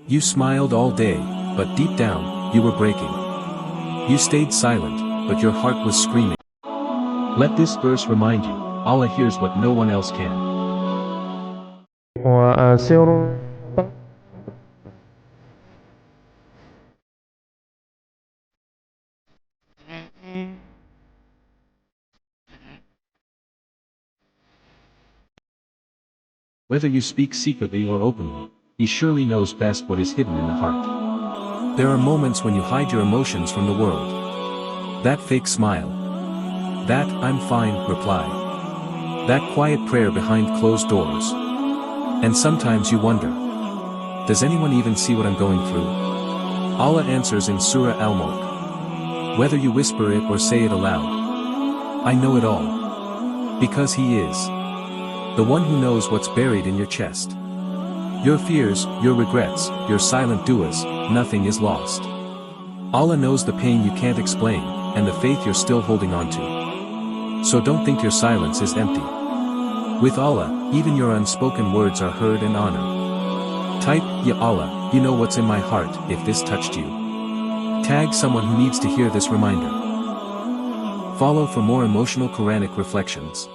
You smiled all day, but deep down, you were breaking. You stayed silent, but your heart was screaming. Let this verse remind you, Allah hears what no one else can. وأسر Whether you speak secretly or openly, He surely knows best what is hidden in the heart. There are moments when you hide your emotions from the world. That fake smile. That "I'm fine" reply. That quiet prayer behind closed doors. And sometimes you wonder, does anyone even see what I'm going through? Allah answers in Surah Al-Mulk. Whether you whisper it or say it aloud, I know it all. Because He is the one who knows what's buried in your chest. Your fears, your regrets, your silent du'as, nothing is lost. Allah knows the pain you can't explain, and the faith you're still holding on to. So don't think your silence is empty. With Allah, even your unspoken words are heard and honored. Type, Ya Allah, you know what's in my heart, if this touched you. Tag someone who needs to hear this reminder. Follow for more emotional Quranic reflections.